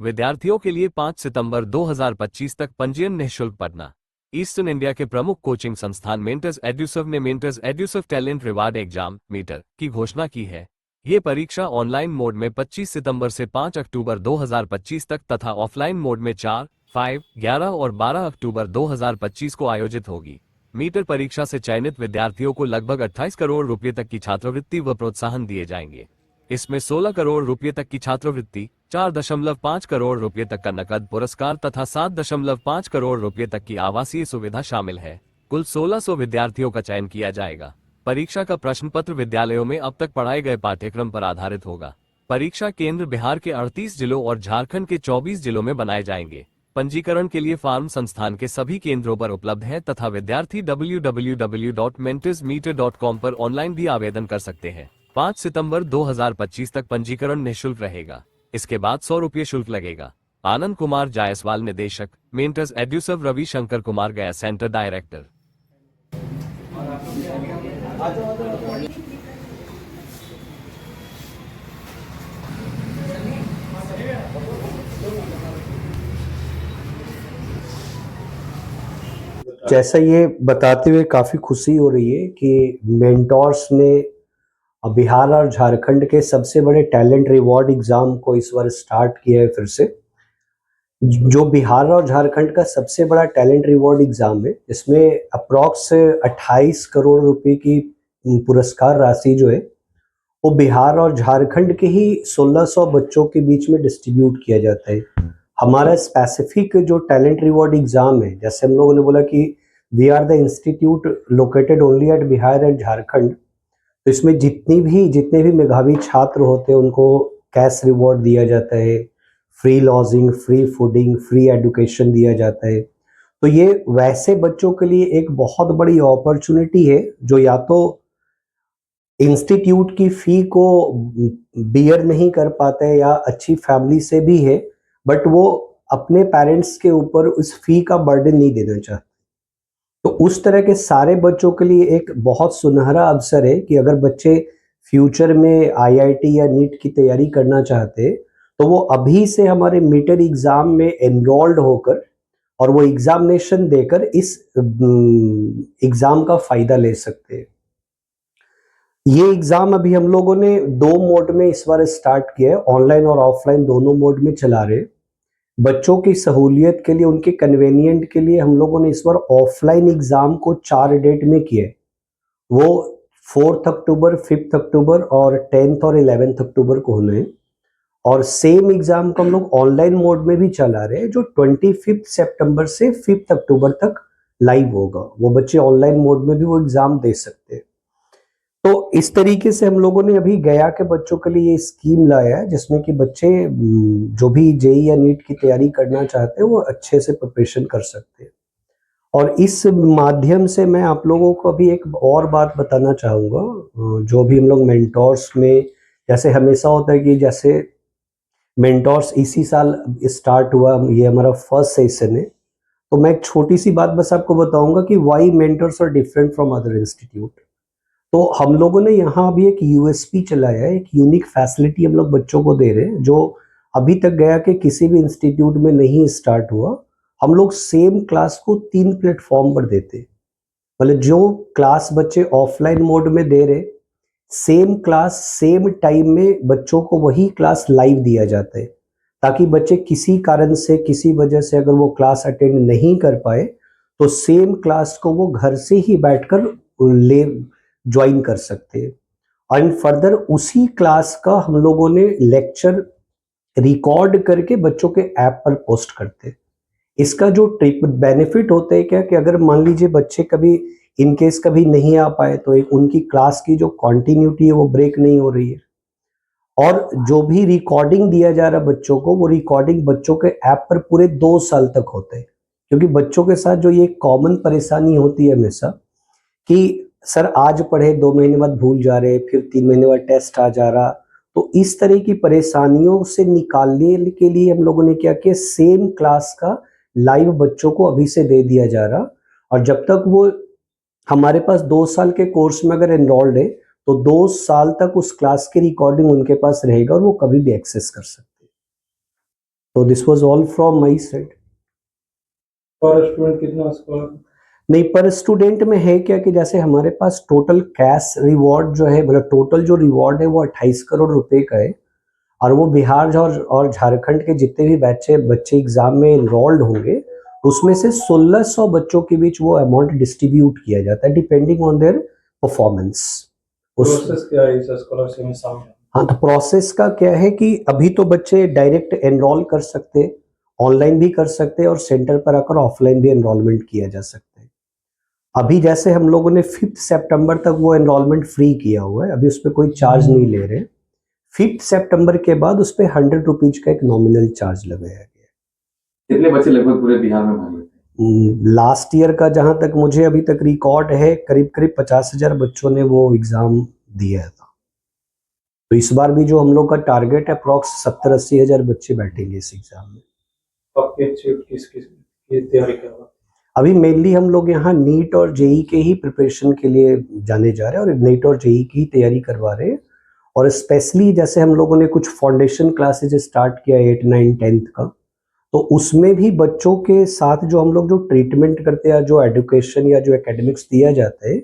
विद्यार्थियों के लिए 5 सितंबर 2025 तक पंजीयन निःशुल्क पढ़ना। ईस्टर्न इंडिया के प्रमुख कोचिंग संस्थान मेंटर्स एड्यूसर्व ने Mentors Eduserve talent reward exam मीटर की घोषणा की है। ये परीक्षा ऑनलाइन मोड में 25 सितंबर से 5 अक्टूबर 2025 तक तथा ऑफलाइन मोड में 4, 5, 11 और 12 अक्टूबर 2025 को आयोजित होगी। मीटर परीक्षा से चयनित विद्यार्थियों को लगभग 28 करोड़ रुपए तक की छात्रवृत्ति व प्रोत्साहन दिए जाएंगे। इसमें 16 करोड़ रुपए तक की छात्रवृत्ति, 4.5 करोड़ रुपए तक का नकद पुरस्कार तथा 7.5 करोड़ रुपए तक की आवासीय सुविधा शामिल है। कुल 1600 विद्यार्थियों का चयन किया जाएगा। परीक्षा का प्रश्न पत्र विद्यालयों में अब तक पढ़ाए गए पाठ्यक्रम पर आधारित होगा। परीक्षा केंद्र बिहार के 38 जिलों और झारखंड के 24 जिलों में बनाए जाएंगे। पंजीकरण के लिए फॉर्म संस्थान के सभी केंद्रों पर उपलब्ध है तथा विद्यार्थी www.mentorsmeter.com पर ऑनलाइन भी आवेदन कर सकते हैं। 5 सितंबर 2025 तक पंजीकरण निःशुल्क रहेगा। इसके बाद 100 रुपये शुल्क लगेगा। आनंद कुमार जायसवाल, निदेशक, मेंटर्स एड्यूसर्व, रवि शंकर कुमार गया, सेंटर डायरेक्टर। जैसा ये बताते हुए काफ़ी खुशी हो रही है कि मेंटोर्स ने बिहार और झारखंड के सबसे बड़े टैलेंट रिवॉर्ड एग्ज़ाम को इस बार स्टार्ट किया है फिर से। जो बिहार और झारखंड का सबसे बड़ा टैलेंट रिवॉर्ड एग्ज़ाम है, इसमें अप्रॉक्स 28 करोड़ रुपए की पुरस्कार राशि जो है, वो बिहार और झारखंड के ही 1600 बच्चों के बीच में डिस्ट्रीब्यूट किया जाता है। हमारा स्पेसिफिक जो टैलेंट रिवॉर्ड एग्जाम है, जैसे हम लोगों ने बोला कि we are the institute located only at Bihar and Jharkhand, तो इसमें जितने भी मेधावी छात्र होते हैं उनको कैश रिवॉर्ड दिया जाता है, free lodging, free fooding, free education दिया जाता है। तो ये वैसे बच्चों के लिए एक बहुत बड़ी अपॉर्चुनिटी है जो या तो इंस्टीट्यूट की फी को बियर नहीं कर पाते या अच्छी फैमिली से भी है, बट वो अपने पेरेंट्स के ऊपर उस फी का बर्डन नहीं देना चाहते। तो उस तरह के सारे बच्चों के लिए एक बहुत सुनहरा अवसर है कि अगर बच्चे फ्यूचर में आईआईटी या नीट की तैयारी करना चाहते तो वो अभी से हमारे मीटर एग्जाम में एनरोल्ड होकर और वो एग्जामिनेशन देकर इस एग्जाम का फायदा ले सकते हैं। ये एग्जाम अभी हम लोगों ने 2 मोड में इस बार स्टार्ट किया है, ऑनलाइन और ऑफलाइन दोनों मोड में चला रहे। बच्चों की सहूलियत के लिए, उनके कन्वीनियंट के लिए हम लोगों ने इस बार ऑफलाइन एग्जाम को 4 डेट में किया है। वो 4 अक्टूबर, 5 अक्टूबर और 10 और 11 अक्टूबर को होना है। और सेम एग्जाम को हम लोग ऑनलाइन मोड में भी चला रहे हैं, जो 25 सितंबर से 5 अक्टूबर तक लाइव होगा। वो बच्चे ऑनलाइन मोड में भी वो एग्जाम दे सकते हैं। तो इस तरीके से हम लोगों ने अभी गया के बच्चों के लिए ये स्कीम लाया है, जिसमें कि बच्चे जो भी जेई या नीट की तैयारी करना चाहते हैं वो अच्छे से प्रिपरेशन कर सकते हैं। और इस माध्यम से मैं आप लोगों को अभी एक और बात बताना चाहूँगा। जो भी हम लोग मेंटोर्स में, जैसे हमेशा होता है कि जैसे मेंटोर्स इसी साल स्टार्ट हुआ, ये हमारा फर्स्ट सेशन है, तो मैं एक छोटी सी बात बस आपको बताऊंगा कि why mentors are different from other institute. तो हम लोगों ने यहाँ अभी एक यूएसपी चलाया है, एक यूनिक फैसिलिटी हम लोग बच्चों को दे रहे हैं जो अभी तक गया के किसी भी इंस्टीट्यूट में नहीं स्टार्ट हुआ। हम लोग सेम क्लास को 3 प्लेटफॉर्म पर देते हैं। मतलब जो क्लास बच्चे ऑफलाइन मोड में दे रहे, सेम क्लास सेम टाइम में बच्चों को वही क्लास लाइव दिया जाता है, ताकि बच्चे किसी कारण से, किसी वजह से अगर वो क्लास अटेंड नहीं कर पाए तो सेम क्लास को वो घर से ही बैठकर ले ज्वाइन कर सकते हैं। एंड फर्दर उसी क्लास का हम लोगों ने लेक्चर रिकॉर्ड करके बच्चों के ऐप पर पोस्ट करते हैं। इसका जो ट्रिप बेनिफिट होता है क्या कि अगर मान लीजिए बच्चे कभी इन केस कभी नहीं आ पाए तो एक उनकी क्लास की जो कॉन्टिन्यूटी है वो ब्रेक नहीं हो रही है। और जो भी रिकॉर्डिंग दिया जा रहा है बच्चों को, वो रिकॉर्डिंग बच्चों के ऐप पर पूरे 2 साल तक होते हैं। क्योंकि बच्चों के साथ जो ये कॉमन परेशानी होती है हमेशा कि सर आज पढ़े 2 महीने बाद भूल जा रहे, फिर 3 महीने बाद टेस्ट आ जा रहा। तो इस तरह की परेशानियों से निकालने के लिए हम लोगों ने क्या किया, सेम क्लास का लाइव बच्चों को अभी से दे दिया जा रहा। और जब तक वो हमारे पास 2 साल के कोर्स में अगर एनरोल्ड है तो 2 साल तक उस क्लास की रिकॉर्डिंग उनके पास रहेगा और वो कभी भी एक्सेस कर सकते हैं। तो this was all from my side. पर स्टूडेंट कितना स्कॉलर? नहीं, पर स्टूडेंट में है क्या कि जैसे हमारे पास टोटल कैश रिवॉर्ड जो है, मतलब टोटल जो रिवॉर्ड है वो 28 करोड़ रुपए का है, और वो बिहार और झारखंड के जितने भी बच्चे एग्जाम में इनरोल्ड होंगे उसमें से 1600 बच्चों के बीच वो अमाउंट डिस्ट्रीब्यूट किया जाता है depending on their performance. Process क्या है इस स्कॉलरशिप में शामिल? हाँ, तो प्रोसेस का क्या है कि अभी तो बच्चे डायरेक्ट एनरोल कर सकते हैं, ऑनलाइन भी कर सकते हैं और सेंटर पर आकर ऑफलाइन भी एनरोलमेंट किया जा सकता है। अभी जैसे हम लोगों ने 5 सितंबर तक वो एनरोलमेंट फ्री किया हुआ है, अभी उस पर कोई चार्ज नहीं ले रहे। 5 सितंबर के बाद उस पर 100 रुपीज का एक नॉमिनल चार्ज लगाया गया। कितने बच्चे लगभग पूरे बिहार में भाग लेते हैं? लास्ट ईयर का जहां तक मुझे अभी तक रिकॉर्ड है, करीब करीब 50,000 बच्चों ने वो एग्जाम दिया था। तो इस बार भी जो हम लोग का टारगेट है अप्रॉक्स 70-80 हजार बच्चे बैठेंगे इस एग्जाम में। आपके इंस्टीट्यूट किस की तैयारी कर रहा है? अभी मेनली हम लोग यहाँ नीट और जेई के ही प्रिपरेशन के लिए जाने जा रहे हैं, और नीट और जेई की ही तैयारी करवा रहे हैं। और स्पेशली जैसे हम लोगों ने कुछ फाउंडेशन क्लासेज स्टार्ट किया 8, 9, 10th का, तो उसमें भी बच्चों के साथ जो हम लोग जो ट्रीटमेंट करते हैं, जो एजुकेशन या जो एकेडमिक्स दिया जाता है,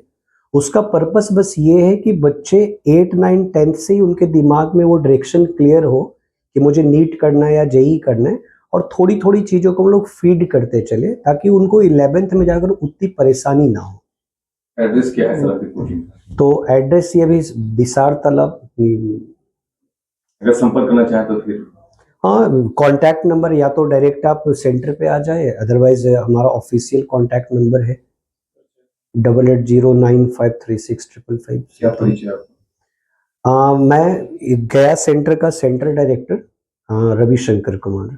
उसका पर्पस बस ये है कि बच्चे 8, 9, 10th से ही उनके दिमाग में वो डायरेक्शन क्लियर हो कि मुझे नीट करना है या जेई करना है, और थोड़ी थोड़ी चीज़ों को हम लोग फीड करते चले ताकि उनको 11th में जाकर उतनी परेशानी ना हो। एड्रेस क्या है सर आपकी कोचिंग का? तो एड्रेस ये भी बिसार तालाब। अगर संपर्क करना चाहे तो फिर? हाँ, कांटेक्ट नंबर या तो डायरेक्ट आप सेंटर पे आ जाए, अदरवाइज हमारा ऑफिशियल कांटेक्ट नंबर है 8809536555। क्या परिचय आपका? मैं गया सेंटर का सेंटर डायरेक्टर रविशंकर कुमार।